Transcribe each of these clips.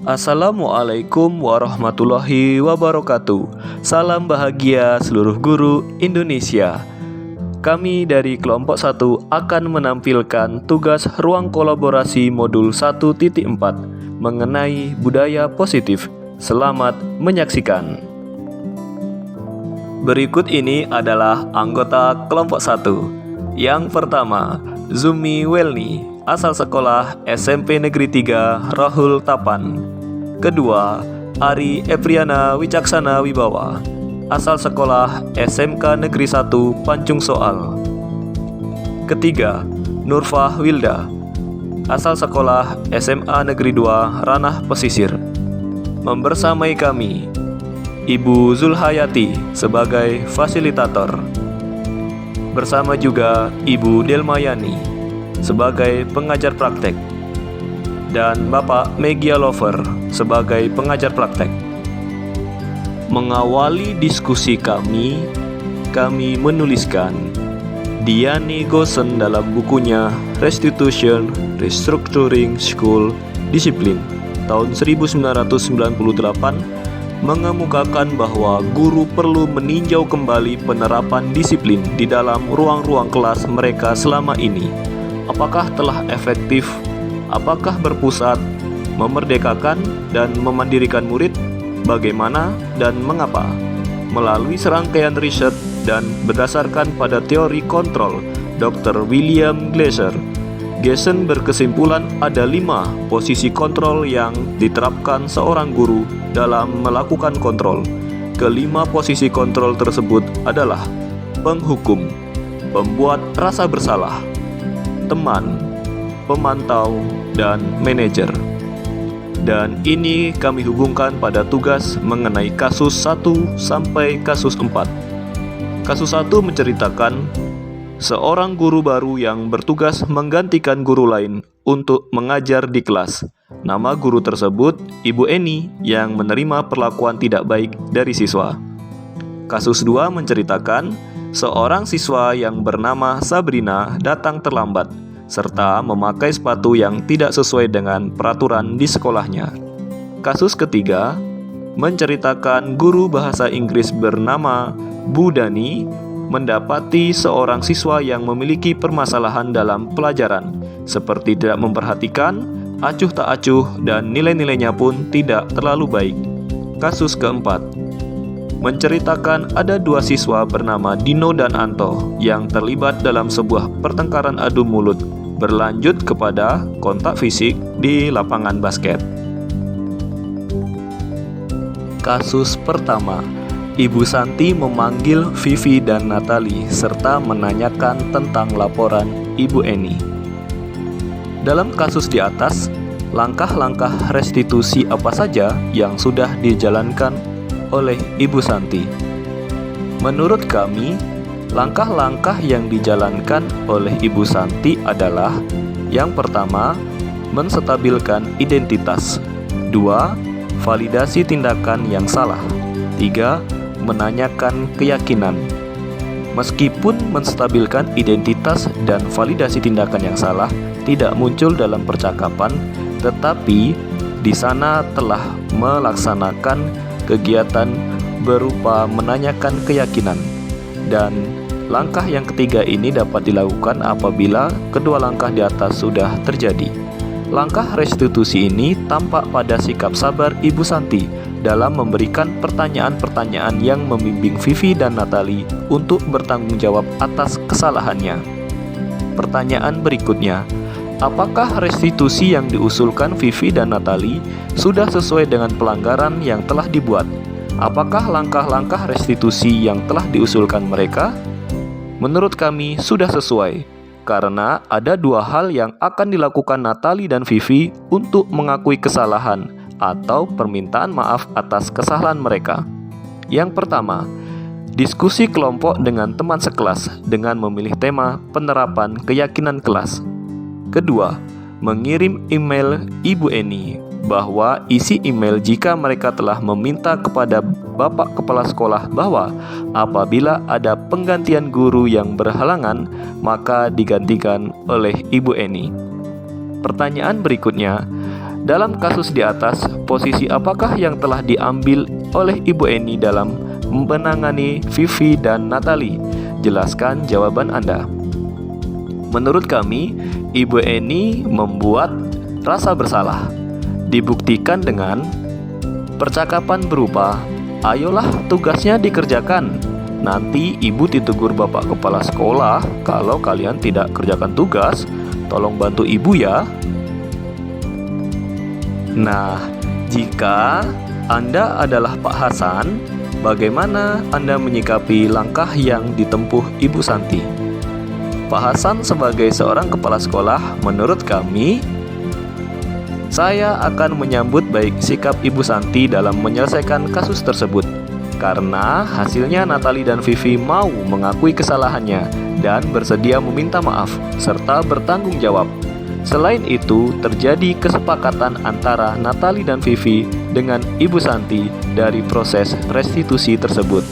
Assalamualaikum warahmatullahi wabarakatuh. Salam bahagia seluruh guru Indonesia. Kami dari kelompok 1 akan menampilkan tugas ruang kolaborasi modul 1.4 mengenai budaya positif. Selamat menyaksikan. Berikut ini adalah anggota kelompok 1. Yang pertama, Zumi Welni, asal sekolah SMP Negeri 3 Rahul Tapan. Kedua, Ari Epriana Wicaksana Wibawa, asal sekolah SMK Negeri 1 Pancung Soal. Ketiga, Nurfah Wilda, asal sekolah SMA Negeri 2 Ranah Pesisir. Membersamai kami, Ibu Zulhayati sebagai fasilitator. Bersama juga Ibu Delmayani sebagai pengajar praktek dan Bapak Megia Lover sebagai pengajar praktek. Mengawali diskusi kami menuliskan Diane Gosen dalam bukunya Restitution Restructuring School Discipline tahun 1998 mengemukakan bahwa guru perlu meninjau kembali penerapan disiplin di dalam ruang-ruang kelas mereka selama ini. Apakah telah efektif? Apakah berpusat, memerdekakan, dan memandirikan murid? Bagaimana dan mengapa? Melalui serangkaian riset dan berdasarkan pada teori kontrol Dr. William Glasser, Gessen berkesimpulan ada 5 posisi kontrol yang diterapkan seorang guru dalam melakukan kontrol. Kelima posisi kontrol tersebut adalah penghukum, pembuat rasa bersalah, teman, pemantau, dan manajer. Dan ini kami hubungkan pada tugas mengenai kasus 1 sampai kasus 4. Kasus 1 menceritakan seorang guru baru yang bertugas menggantikan guru lain untuk mengajar di kelas. Nama guru tersebut Ibu Eni yang menerima perlakuan tidak baik dari siswa. Kasus 2 menceritakan seorang siswa yang bernama Sabrina datang terlambat serta memakai sepatu yang tidak sesuai dengan peraturan di sekolahnya. Kasus ketiga menceritakan guru bahasa Inggris bernama Bu Dani mendapati seorang siswa yang memiliki permasalahan dalam pelajaran, seperti tidak memperhatikan, acuh tak acuh, dan nilai-nilainya pun tidak terlalu baik. Kasus keempat menceritakan ada 2 siswa bernama Dino dan Anto yang terlibat dalam sebuah pertengkaran adu mulut berlanjut kepada kontak fisik di lapangan basket. Kasus pertama, Ibu Santi memanggil Vivi dan Natali serta menanyakan tentang laporan Ibu Eni. Dalam kasus di atas, langkah-langkah restitusi apa saja yang sudah dijalankan oleh Ibu Santi? Menurut kami, langkah-langkah yang dijalankan oleh Ibu Santi adalah: yang pertama, menstabilkan identitas. 2. Validasi tindakan yang salah. 3. Menanyakan keyakinan. Meskipun menstabilkan identitas dan validasi tindakan yang salah tidak muncul dalam percakapan, tetapi di sana telah melaksanakan kegiatan berupa menanyakan keyakinan. Dan langkah yang ketiga ini dapat dilakukan apabila kedua langkah di atas sudah terjadi. Langkah restitusi ini tampak pada sikap sabar Ibu Santi dalam memberikan pertanyaan-pertanyaan yang membimbing Vivi dan Natali untuk bertanggung jawab atas kesalahannya. Pertanyaan berikutnya, apakah restitusi yang diusulkan Vivi dan Natali sudah sesuai dengan pelanggaran yang telah dibuat? Apakah langkah-langkah restitusi yang telah diusulkan mereka? Menurut kami sudah sesuai, karena ada 2 hal yang akan dilakukan Natali dan Vivi untuk mengakui kesalahan atau permintaan maaf atas kesalahan mereka. Yang pertama, diskusi kelompok dengan teman sekelas dengan memilih tema penerapan keyakinan kelas. Kedua, mengirim email Ibu Eni bahwa isi email jika mereka telah meminta kepada Bapak Kepala Sekolah bahwa apabila ada penggantian guru yang berhalangan, maka digantikan oleh Ibu Eni. Pertanyaan berikutnya, Dalam kasus di atas, posisi apakah yang telah diambil oleh Ibu Eni dalam menangani Vivi dan Natalie? Jelaskan jawaban Anda. Menurut kami, Ibu Eni membuat rasa bersalah. Dibuktikan dengan percakapan berupa, "Ayolah tugasnya dikerjakan. Nanti ibu ditegur bapak kepala sekolah kalau kalian tidak kerjakan tugas. Tolong bantu ibu ya." Nah, jika Anda adalah Pak Hasan, bagaimana Anda menyikapi langkah yang ditempuh Ibu Santi? Pak Hasan sebagai seorang kepala sekolah, menurut kami, saya akan menyambut baik sikap Ibu Santi dalam menyelesaikan kasus tersebut. Karena hasilnya Natalie dan Vivi mau mengakui kesalahannya dan bersedia meminta maaf serta bertanggung jawab. Selain itu, terjadi kesepakatan antara Natalie dan Vivi dengan Ibu Santi dari proses restitusi tersebut.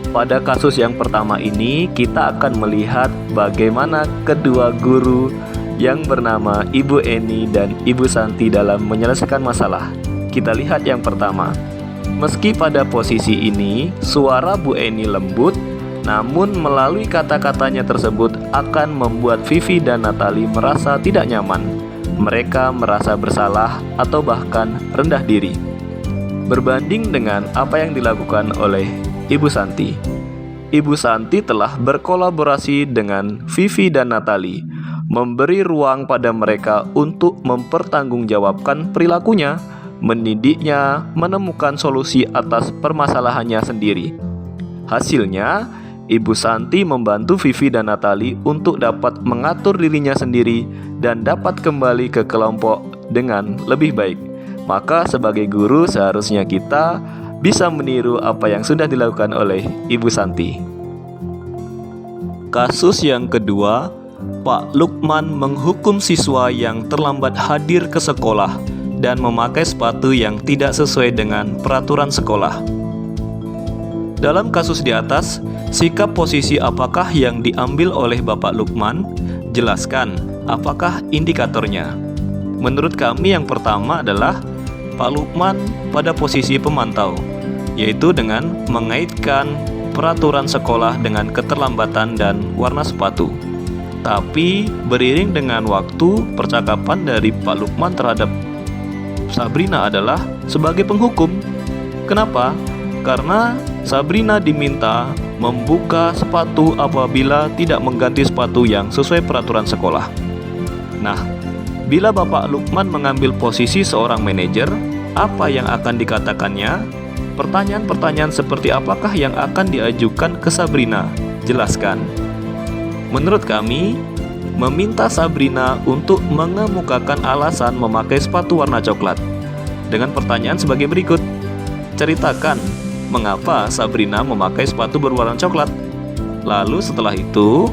Pada kasus yang pertama ini, kita akan melihat bagaimana kedua guru yang bernama Ibu Eni dan Ibu Santi dalam menyelesaikan masalah. Kita lihat yang pertama. Meski pada posisi ini, suara Bu Eni lembut, namun melalui kata-katanya tersebut akan membuat Vivi dan Natalie merasa tidak nyaman. Mereka merasa bersalah atau bahkan rendah diri. Berbanding dengan apa yang dilakukan oleh Ibu Santi. Ibu Santi telah berkolaborasi dengan Vivi dan Natalie, memberi ruang pada mereka untuk mempertanggungjawabkan perilakunya, mendidiknya menemukan solusi atas permasalahannya sendiri. Hasilnya, Ibu Santi membantu Vivi dan Natalie untuk dapat mengatur dirinya sendiri dan dapat kembali ke kelompok dengan lebih baik. Maka sebagai guru seharusnya kita bisa meniru apa yang sudah dilakukan oleh Ibu Santi. Kasus yang kedua, Pak Lukman menghukum siswa yang terlambat hadir ke sekolah dan memakai sepatu yang tidak sesuai dengan peraturan sekolah. Dalam kasus di atas, sikap posisi apakah yang diambil oleh Bapak Lukman? Jelaskan, apakah indikatornya? Menurut kami yang pertama adalah Pak Lukman pada posisi pemantau, yaitu dengan mengaitkan peraturan sekolah dengan keterlambatan dan warna sepatu. Tapi beriring dengan waktu, percakapan dari Pak Lukman terhadap Sabrina adalah sebagai penghukum. Kenapa? Karena Sabrina diminta membuka sepatu apabila tidak mengganti sepatu yang sesuai peraturan sekolah. Nah, bila Bapak Lukman mengambil posisi seorang manajer, apa yang akan dikatakannya? Pertanyaan-pertanyaan seperti apakah yang akan diajukan ke Sabrina? Jelaskan. Menurut kami, meminta Sabrina untuk mengemukakan alasan memakai sepatu warna coklat dengan pertanyaan sebagai berikut. Ceritakan mengapa Sabrina memakai sepatu berwarna coklat. Lalu setelah itu,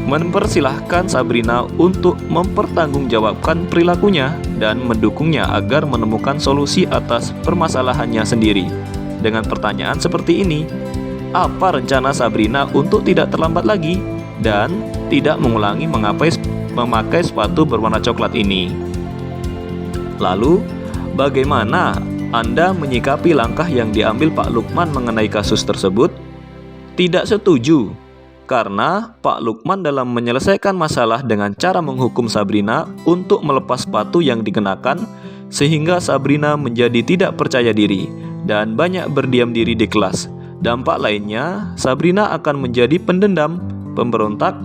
mempersilahkan Sabrina untuk mempertanggungjawabkan perilakunya dan mendukungnya agar menemukan solusi atas permasalahannya sendiri. Dengan pertanyaan seperti ini, apa rencana Sabrina untuk tidak terlambat lagi dan tidak mengulangi memakai sepatu berwarna coklat ini? Lalu, bagaimana Anda menyikapi langkah yang diambil Pak Lukman mengenai kasus tersebut? Tidak setuju, karena Pak Lukman dalam menyelesaikan masalah dengan cara menghukum Sabrina untuk melepas sepatu yang dikenakan, sehingga Sabrina menjadi tidak percaya diri dan banyak berdiam diri di kelas. Dampak lainnya, Sabrina akan menjadi pendendam, pemberontak,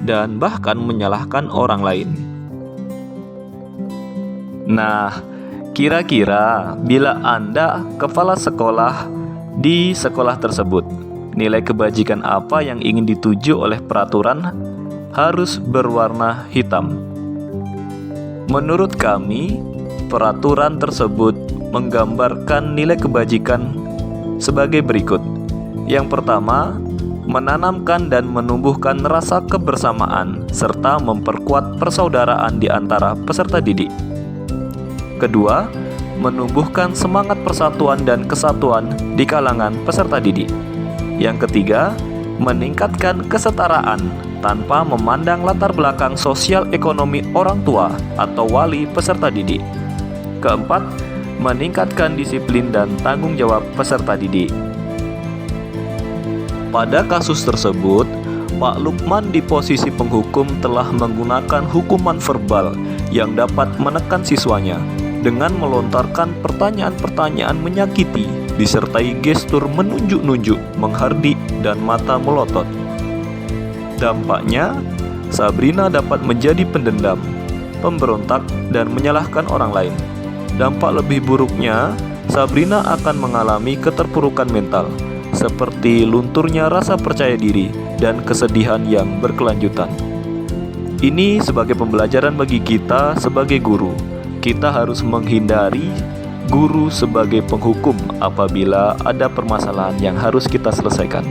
dan bahkan menyalahkan orang lain. Nah, kira-kira bila Anda kepala sekolah di sekolah tersebut, nilai kebajikan apa yang ingin dituju oleh peraturan harus berwarna hitam? Menurut kami, peraturan tersebut menggambarkan nilai kebajikan sebagai berikut. Yang pertama, menanamkan dan menumbuhkan rasa kebersamaan serta memperkuat persaudaraan di antara peserta didik. Kedua, menumbuhkan semangat persatuan dan kesatuan di kalangan peserta didik. Yang ketiga, meningkatkan kesetaraan tanpa memandang latar belakang sosial ekonomi orang tua atau wali peserta didik. Keempat, meningkatkan disiplin dan tanggung jawab peserta didik. Pada kasus tersebut, Pak Lukman di posisi penghukum telah menggunakan hukuman verbal yang dapat menekan siswanya dengan melontarkan pertanyaan-pertanyaan menyakiti disertai gestur menunjuk-nunjuk, menghardik, dan mata melotot. Dampaknya, Sabrina dapat menjadi pendendam, pemberontak, dan menyalahkan orang lain. Dampak lebih buruknya, Sabrina akan mengalami keterpurukan mental, seperti lunturnya rasa percaya diri dan kesedihan yang berkelanjutan. Ini sebagai pembelajaran bagi kita sebagai guru. Kita harus menghindari guru sebagai penghukum apabila ada permasalahan yang harus kita selesaikan.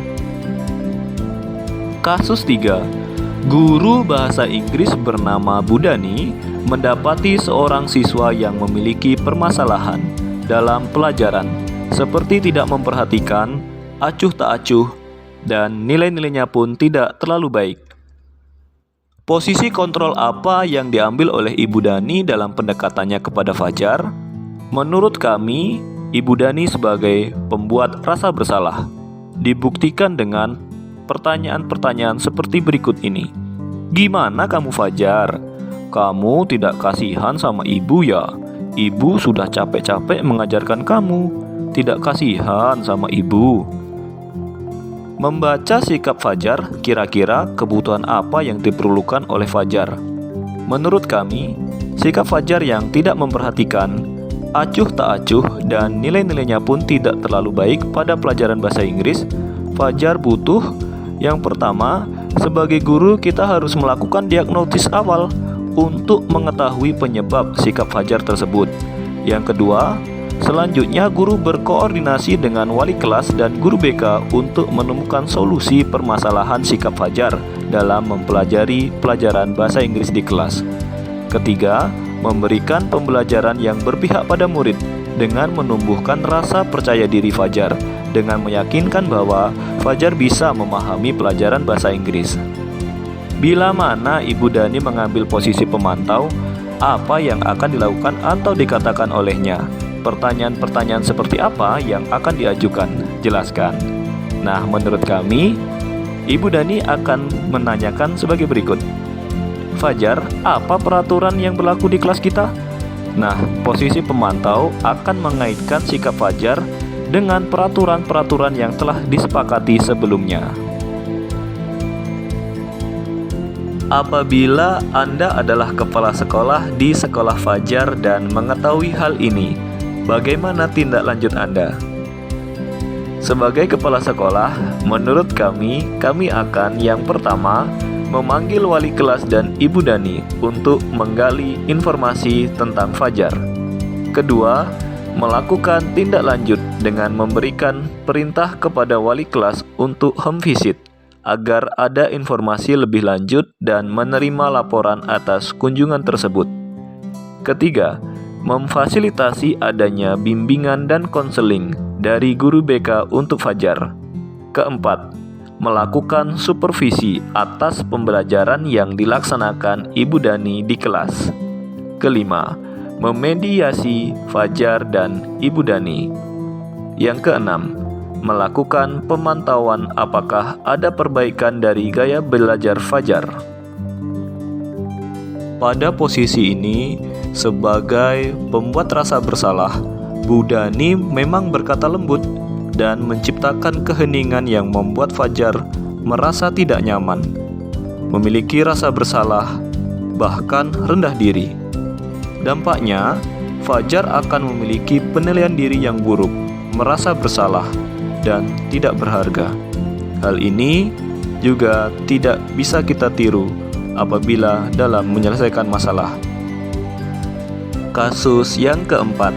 Kasus 3. Guru bahasa Inggris bernama Budani mendapati seorang siswa yang memiliki permasalahan dalam pelajaran, seperti tidak memperhatikan, acuh tak acuh, dan nilai-nilainya pun tidak terlalu baik. Posisi kontrol apa yang diambil oleh Ibu Dani dalam pendekatannya kepada Fajar? Menurut kami, Ibu Dani sebagai pembuat rasa bersalah dibuktikan dengan pertanyaan-pertanyaan seperti berikut ini. Gimana kamu, Fajar? Kamu tidak kasihan sama ibu ya? Ibu sudah capek-capek mengajarkan kamu. Tidak kasihan sama ibu. Membaca sikap Fajar, kira-kira kebutuhan apa yang diperlukan oleh Fajar? Menurut kami, sikap Fajar yang tidak memperhatikan, acuh tak acuh, dan nilai-nilainya pun tidak terlalu baik pada pelajaran bahasa Inggris. Fajar butuh, yang pertama, sebagai guru kita harus melakukan diagnosis awal untuk mengetahui penyebab sikap Fajar tersebut. Yang kedua, selanjutnya guru berkoordinasi dengan wali kelas dan guru BK untuk menemukan solusi permasalahan sikap Fajar dalam mempelajari pelajaran bahasa Inggris di kelas. Ketiga, memberikan pembelajaran yang berpihak pada murid dengan menumbuhkan rasa percaya diri Fajar dengan meyakinkan bahwa Fajar bisa memahami pelajaran bahasa Inggris. Bila mana Ibu Dani mengambil posisi pemantau, apa yang akan dilakukan atau dikatakan olehnya? Pertanyaan-pertanyaan seperti apa yang akan diajukan? Jelaskan. Nah, menurut kami, Ibu Dani akan menanyakan sebagai berikut. Fajar, apa peraturan yang berlaku di kelas kita? Nah, posisi pemantau akan mengaitkan sikap Fajar dengan peraturan-peraturan yang telah disepakati sebelumnya. Apabila Anda adalah kepala sekolah di sekolah Fajar dan mengetahui hal ini, bagaimana tindak lanjut Anda? Sebagai kepala sekolah, menurut kami akan yang pertama memanggil wali kelas dan Ibu Dani untuk menggali informasi tentang Fajar. Kedua, melakukan tindak lanjut dengan memberikan perintah kepada wali kelas untuk home visit agar ada informasi lebih lanjut dan menerima laporan atas kunjungan tersebut. Ketiga, memfasilitasi adanya bimbingan dan konseling dari guru BK untuk Fajar. Keempat, melakukan supervisi atas pembelajaran yang dilaksanakan Ibu Dani di kelas. Kelima, memediasi Fajar dan Ibu Dani. Yang keenam, melakukan pemantauan apakah ada perbaikan dari gaya belajar Fajar. Pada posisi ini, sebagai pembuat rasa bersalah, Bu Dani memang berkata lembut dan menciptakan keheningan yang membuat Fajar merasa tidak nyaman, memiliki rasa bersalah, bahkan rendah diri. Dampaknya, Fajar akan memiliki penilaian diri yang buruk, merasa bersalah, dan tidak berharga. Hal ini juga tidak bisa kita tiru apabila dalam menyelesaikan masalah. Kasus yang keempat.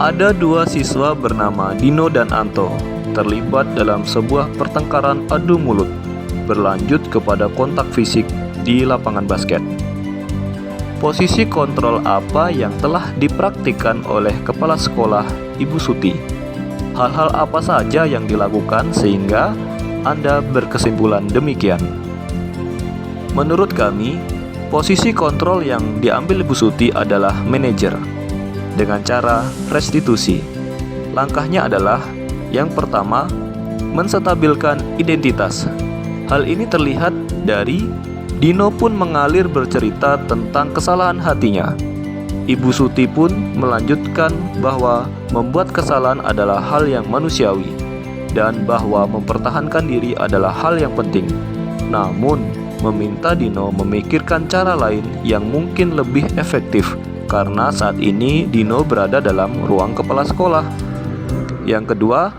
Ada dua siswa bernama Dino dan Anto terlibat dalam sebuah pertengkaran adu mulut berlanjut kepada kontak fisik di lapangan basket. Posisi kontrol apa yang telah dipraktikkan oleh kepala sekolah Ibu Suti? Hal-hal apa saja yang dilakukan sehingga Anda berkesimpulan demikian? Menurut kami, posisi kontrol yang diambil Ibu Suti adalah manajer dengan cara restitusi. Langkahnya adalah yang pertama, menstabilkan identitas. Hal ini terlihat dari Dino pun mengalir bercerita tentang kesalahan hatinya. Ibu Suti pun melanjutkan bahwa membuat kesalahan adalah hal yang manusiawi dan bahwa mempertahankan diri adalah hal yang penting. Namun, meminta Dino memikirkan cara lain yang mungkin lebih efektif karena saat ini Dino berada dalam ruang kepala sekolah. Yang kedua,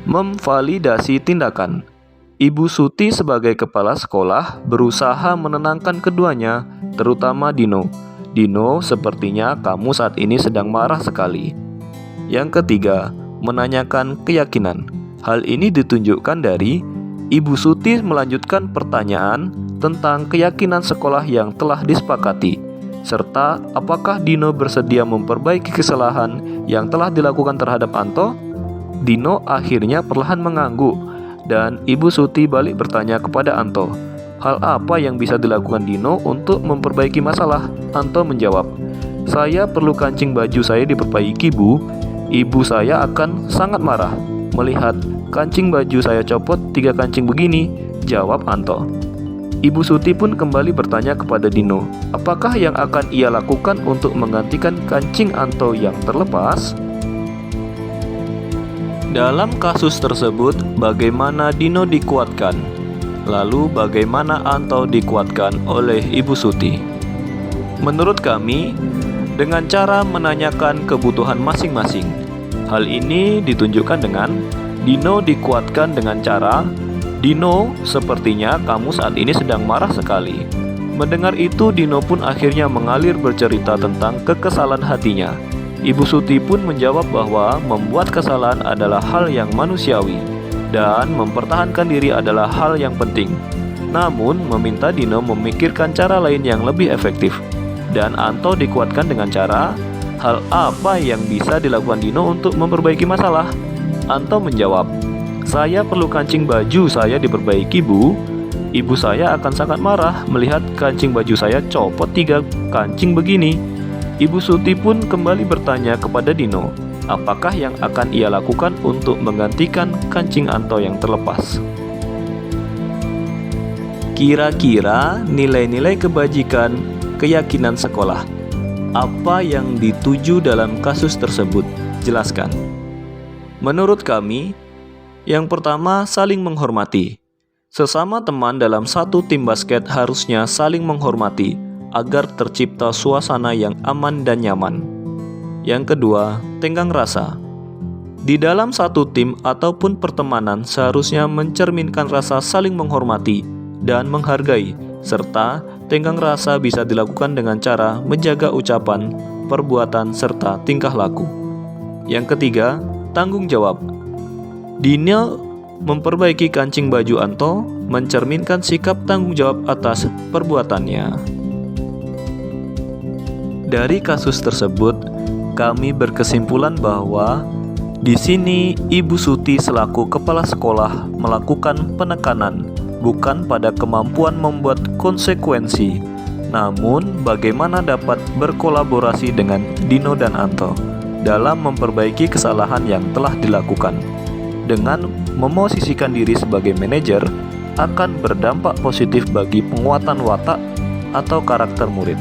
memvalidasi tindakan. Ibu Suti sebagai kepala sekolah berusaha menenangkan keduanya, terutama Dino. Dino, sepertinya kamu saat ini sedang marah sekali. Yang ketiga, menanyakan keyakinan. Hal ini ditunjukkan dari Ibu Suti melanjutkan pertanyaan tentang keyakinan sekolah yang telah disepakati, serta apakah Dino bersedia memperbaiki kesalahan yang telah dilakukan terhadap Anto. Dino akhirnya perlahan mengangguk, dan Ibu Suti balik bertanya kepada Anto, hal apa yang bisa dilakukan Dino untuk memperbaiki masalah? Anto menjawab, saya perlu kancing baju saya diperbaiki, Bu. Ibu saya akan sangat marah melihat kancing baju saya copot 3 kancing begini, jawab Anto. Ibu Suti pun kembali bertanya kepada Dino, apakah yang akan ia lakukan untuk menggantikan kancing Anto yang terlepas? Dalam kasus tersebut, bagaimana Dino dikuatkan? Lalu bagaimana Anto dikuatkan oleh Ibu Suti? Menurut kami, dengan cara menanyakan kebutuhan masing-masing. Hal ini ditunjukkan dengan Dino dikuatkan dengan cara, Dino, sepertinya kamu saat ini sedang marah sekali. Mendengar itu, Dino pun akhirnya mengalir bercerita tentang kekesalan hatinya. Ibu Suti pun menjawab bahwa membuat kesalahan adalah hal yang manusiawi dan mempertahankan diri adalah hal yang penting. Namun, meminta Dino memikirkan cara lain yang lebih efektif. Dan Anto dikuatkan dengan cara, hal apa yang bisa dilakukan Dino untuk memperbaiki masalah? Anto menjawab, saya perlu kancing baju saya diperbaiki, Bu. Ibu saya akan sangat marah melihat kancing baju saya copot 3 kancing begini. Ibu Suti pun kembali bertanya kepada Dino, apakah yang akan ia lakukan untuk menggantikan kancing Anto yang terlepas. Kira-kira nilai-nilai kebajikan keyakinan sekolah. Apa yang dituju dalam kasus tersebut? Jelaskan. Menurut kami, yang pertama, saling menghormati. Sesama teman dalam satu tim basket harusnya saling menghormati agar tercipta suasana yang aman dan nyaman. Yang kedua, tenggang rasa. Di dalam satu tim ataupun pertemanan seharusnya mencerminkan rasa saling menghormati dan menghargai, serta tenggang rasa bisa dilakukan dengan cara menjaga ucapan, perbuatan, serta tingkah laku. Yang ketiga, tanggung jawab. Dino memperbaiki kancing baju Anto mencerminkan sikap tanggung jawab atas perbuatannya. Dari kasus tersebut, kami berkesimpulan bahwa di sini Ibu Suti selaku kepala sekolah melakukan penekanan bukan pada kemampuan membuat konsekuensi, namun bagaimana dapat berkolaborasi dengan Dino dan Anto dalam memperbaiki kesalahan yang telah dilakukan. Dengan memosisikan diri sebagai manajer akan berdampak positif bagi penguatan watak atau karakter murid.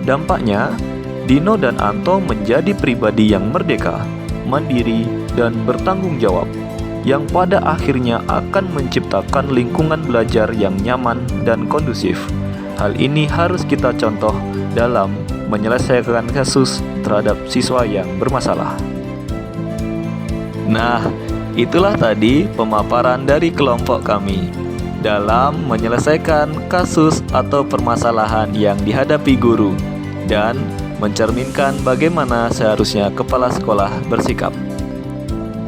Dampaknya, Dino dan Anto menjadi pribadi yang merdeka, mandiri, dan bertanggung jawab, yang pada akhirnya akan menciptakan lingkungan belajar yang nyaman dan kondusif. Hal ini harus kita contoh dalam menyelesaikan kasus terhadap siswa yang bermasalah. Nah, itulah tadi pemaparan dari kelompok kami dalam menyelesaikan kasus atau permasalahan yang dihadapi guru dan mencerminkan bagaimana seharusnya kepala sekolah bersikap.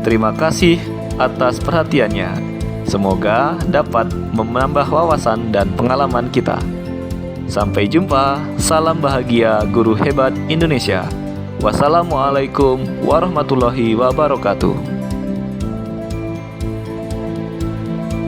Terima kasih atas perhatiannya. Semoga dapat menambah wawasan dan pengalaman kita. Sampai jumpa. Salam bahagia guru hebat Indonesia. Wassalamualaikum warahmatullahi wabarakatuh.